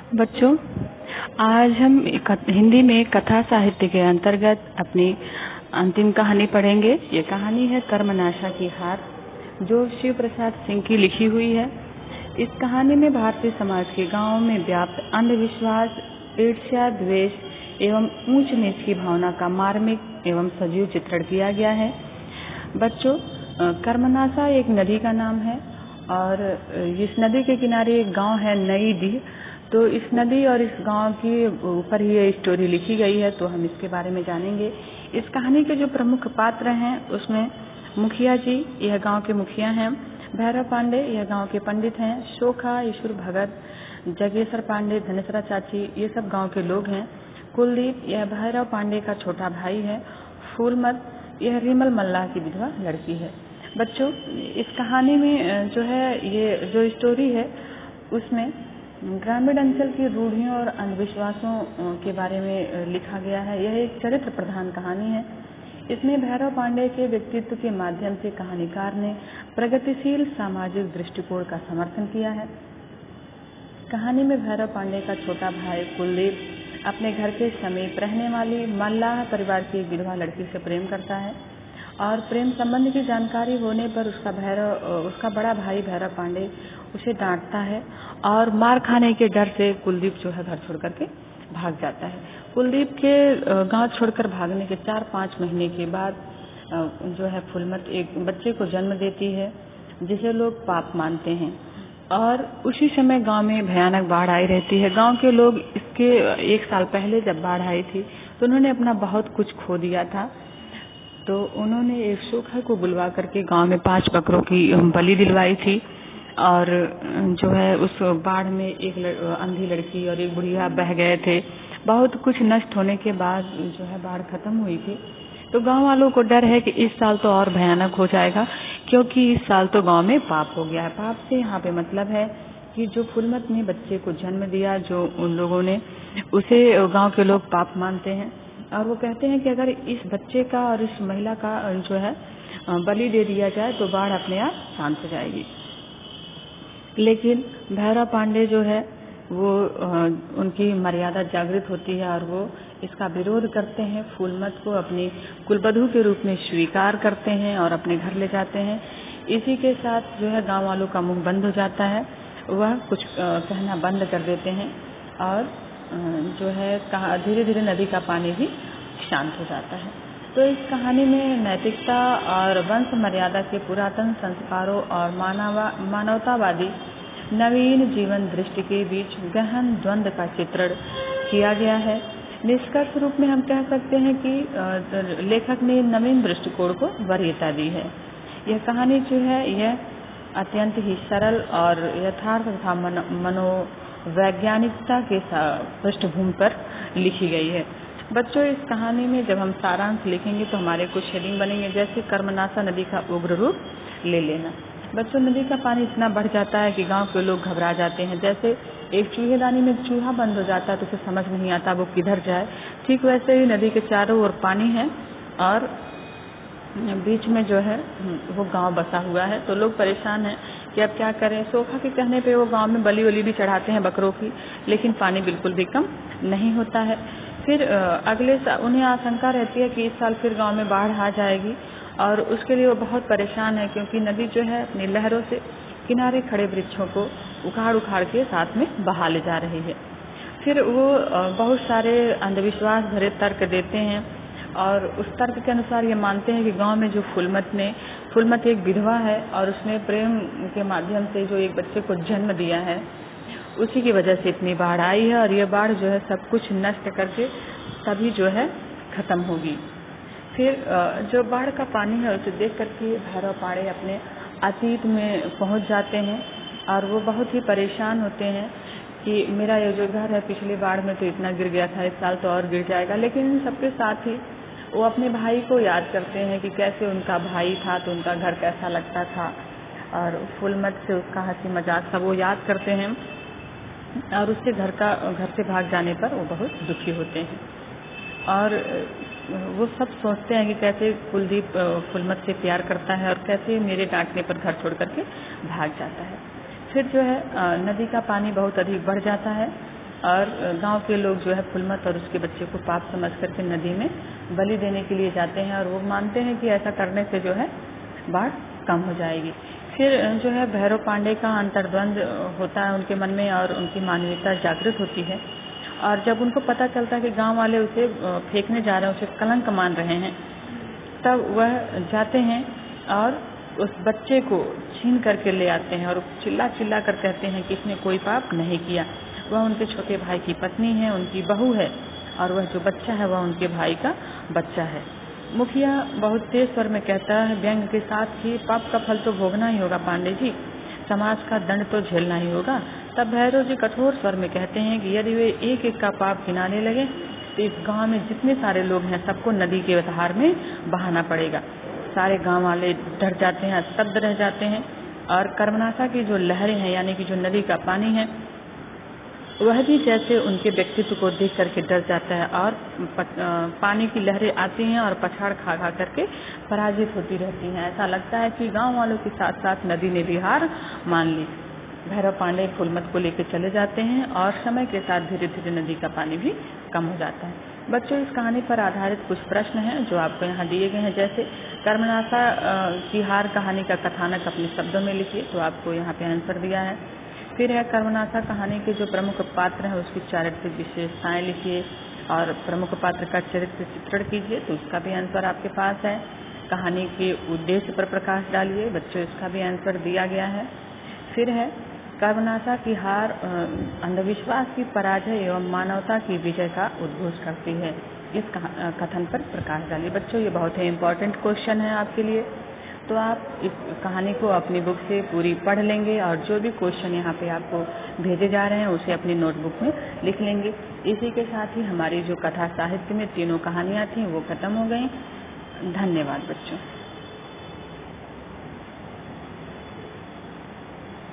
बच्चों, आज हम हिंदी में कथा साहित्य के अंतर्गत अपनी अंतिम कहानी पढ़ेंगे। ये कहानी है कर्मनाशा की हार, जो शिव प्रसाद सिंह की लिखी हुई है। इस कहानी में भारतीय समाज के गांवों में व्याप्त अंधविश्वास, ईर्ष्या, द्वेष एवं ऊंच नीच की भावना का मार्मिक एवं सजीव चित्रण किया गया है। बच्चों, कर्मनाशा एक नदी का नाम है और इस नदी के किनारे एक गांव है नई डीह। तो इस नदी और इस गांव के ऊपर ही ये स्टोरी लिखी गई है, तो हम इसके बारे में जानेंगे। इस कहानी के जो प्रमुख पात्र हैं उसमें मुखिया जी, यह गांव के मुखिया हैं। भैरव पांडे, यह गांव के पंडित हैं। शोखा, ईश्वर भगत, जगेश्वर पांडे, धनेश्वरा चाची, ये सब गांव के लोग हैं। कुलदीप, यह भैरव पांडे का छोटा भाई है। फूलमत, यह रिमल मल्लाह की विधवा लड़की है। बच्चों, इस कहानी में जो है ये जो स्टोरी है उसमें ग्रामीण अंचल की रूढ़ियों और अंधविश्वासों के बारे में लिखा गया है। यह एक चरित्र प्रधान कहानी है। इसमें भैरव पांडे के व्यक्तित्व के माध्यम से कहानीकार ने प्रगतिशील सामाजिक दृष्टिकोण का समर्थन किया है। कहानी में भैरव पांडे का छोटा भाई कुलदीप अपने घर के समीप रहने वाली मल्लाह परिवार की एक विधवा लड़की से प्रेम करता है और प्रेम संबंध की जानकारी होने पर उसका बड़ा भाई भैरव पांडे उसे डांटता है और मार खाने के डर से कुलदीप जो है घर छोड़ करके भाग जाता है। कुलदीप के गांव छोड़कर भागने के 4-5 महीने के बाद जो है फूलमत एक बच्चे को जन्म देती है, जिसे लोग पाप मानते हैं। और उसी समय गांव में भयानक बाढ़ आई रहती है। गांव के लोग इसके 1 साल पहले जब बाढ़ आई थी तो उन्होंने अपना बहुत कुछ खो दिया था। तो उन्होंने एक शोखा को बुलवा करके गांव में 5 बकरों की बलि दिलवाई थी और जो है उस बाढ़ में एक अंधी लड़की और एक बुढ़िया बह गए थे। बहुत कुछ नष्ट होने के बाद जो है बाढ़ खत्म हुई थी। तो गांव वालों को डर है कि इस साल तो और भयानक हो जाएगा, क्योंकि इस साल तो गांव में पाप हो गया है। पाप से यहाँ पे मतलब है कि जो फूलमत ने बच्चे को जन्म दिया, जो उन लोगों ने, उसे गांव के लोग पाप मानते हैं और वो कहते हैं कि अगर इस बच्चे का और इस महिला का जो है बलि दे दिया जाए तो बाढ़ अपने आप शांत हो जाएगी। लेकिन भैरव पांडे जो है वो उनकी मर्यादा जागृत होती है और वो इसका विरोध करते हैं। फूलमत को अपनी कुलवधू के रूप में स्वीकार करते हैं और अपने घर ले जाते हैं। इसी के साथ जो है गांव वालों का मुंह बंद हो जाता है, वह कुछ कहना बंद कर देते हैं और जो है धीरे धीरे नदी का पानी भी शांत हो जाता है। तो इस कहानी में नैतिकता और वंश मर्यादा के पुरातन संस्कारों और मानवतावादी नवीन जीवन दृष्टि के बीच गहन द्वंद्व का चित्रण किया गया है। निष्कर्ष रूप में हम कह सकते हैं कि लेखक ने नवीन दृष्टिकोण को वरीयता दी है। यह कहानी जो है यह अत्यंत ही सरल और यथार्थ तथा मनोवैज्ञानिकता के पृष्ठभूमि पर लिखी गई है। बच्चों, इस कहानी में जब हम सारांश लिखेंगे तो हमारे कुछ हेडिंग बनेंगे, जैसे कर्मनाशा नदी का उग्र रूप ले लेना। बच्चों, नदी का पानी इतना बढ़ जाता है कि गांव के लोग घबरा जाते हैं। जैसे एक चूहेदानी में चूहा बंद हो जाता है तो उसे समझ नहीं आता वो किधर जाए, ठीक वैसे ही नदी के चारों ओर पानी है और बीच में जो है वो गांव बसा हुआ है। तो लोग परेशान हैं कि अब क्या करें। सोखा के कहने पे वो गांव में बलि वली भी चढ़ाते हैं बकरों की, लेकिन पानी बिल्कुल भी कम नहीं होता है। फिर अगले साल उन्हें आशंका रहती है कि इस साल फिर गांव में बाढ़ आ जाएगी और उसके लिए वो बहुत परेशान है, क्योंकि नदी जो है अपनी लहरों से किनारे खड़े वृक्षों को उखाड़ उखाड़ के साथ में बहा ले जा रही है। फिर वो बहुत सारे अंधविश्वास भरे तर्क देते हैं और उस तर्क के अनुसार ये मानते हैं कि गांव में जो फूलमत एक विधवा है और उसने प्रेम के माध्यम से जो एक बच्चे को जन्म दिया है, उसी की वजह से इतनी बाढ़ आई है और ये बाढ़ जो है सब कुछ नष्ट करके तभी जो है खत्म होगी। फिर जो बाढ़ का पानी है उसे देख करके भैरव पांडे अपने अतीत में पहुंच जाते हैं और वो बहुत ही परेशान होते हैं कि मेरा ये जो घर है पिछली बाढ़ में तो इतना गिर गया था, इस साल तो और गिर जाएगा। लेकिन इन सबके साथ ही वो अपने भाई को याद करते हैं कि कैसे उनका भाई था तो उनका घर कैसा लगता था और फूलमत से उसका हंसी मजाक सब वो याद करते हैं और उसके घर से भाग जाने पर वो बहुत दुखी होते हैं और वो सब सोचते हैं कि कैसे कुलदीप फूलमत से प्यार करता है और कैसे मेरे डांटने पर घर छोड़ करके भाग जाता है। फिर जो है नदी का पानी बहुत अधिक बढ़ जाता है और गांव के लोग जो है फुलमत और उसके बच्चे को पाप समझ करके नदी में बलि देने के लिए जाते हैं और वो मानते हैं कि ऐसा करने से जो है बाढ़ कम हो जाएगी। फिर जो है भैरव पांडे का अंतर्द्वंद होता है उनके मन में और उनकी मानवीयता जागृत होती है। और जब उनको पता चलता है कि गांव वाले उसे फेंकने जा रहे हैं, उसे कलंक मान रहे हैं, तब वह जाते हैं और उस बच्चे को छीन करके ले आते हैं और चिल्ला चिल्ला कर कहते हैं कि इसने कोई पाप नहीं किया। वह उनके छोटे भाई की पत्नी है, उनकी बहू है, और वह जो बच्चा है वह उनके भाई का बच्चा है। मुखिया बहुत तेज स्वर में कहता है व्यंग के साथ ही, पाप का फल तो भोगना ही होगा पांडे जी, समाज का दंड तो झेलना ही होगा। तब भैरव जी कठोर स्वर में कहते हैं कि यदि वे एक एक का पाप गिनाने लगे तो इस गांव में जितने सारे लोग हैं सबको नदी के धार में बहाना पड़ेगा। सारे गांव वाले डर जाते हैं, स्तब्ध रह जाते हैं और कर्मनाशा की जो लहरें हैं यानी कि जो नदी का पानी है वह भी जैसे उनके व्यक्तित्व को देख करके डर जाता है और पानी की लहरें आती हैं और पछाड़ खा खा करके पराजित होती रहती हैं। ऐसा लगता है कि गांव वालों के साथ साथ नदी ने भी हार मान ली। भैरव पांडे फुलमत को लेकर चले जाते हैं और समय के साथ धीरे धीरे नदी का पानी भी कम हो जाता है। बच्चों, इस कहानी पर आधारित कुछ प्रश्न हैं जो आपको यहाँ दिए गए हैं। जैसे कर्मनाशा की हार कहानी का कथानक अपने शब्दों में लिखिए, तो आपको यहाँ पे आंसर दिया है। फिर है कर्मनाशा कहानी के जो प्रमुख पात्र हैं उसकी चारित्रिक विशेषताएं लिखिए और प्रमुख पात्र का चरित्र चित्रण कीजिए, तो उसका भी आंसर आपके पास है। कहानी के उद्देश्य पर प्रकाश डालिए, बच्चों इसका भी आंसर दिया गया है। फिर है कर्मनाशा की हार अंधविश्वास की पराजय एवं मानवता की विजय का उद्घोष करती है, इस कथन पर प्रकाश डालिए। बच्चों, ये बहुत ही इम्पोर्टेंट क्वेश्चन है आपके लिए, तो आप इस कहानी को अपनी बुक से पूरी पढ़ लेंगे और जो भी क्वेश्चन यहाँ पे आपको भेजे जा रहे हैं उसे अपनी नोटबुक में लिख लेंगे। इसी के साथ ही हमारी जो कथा साहित्य में तीनों कहानियाँ थीं वो खत्म हो गई। धन्यवाद बच्चों।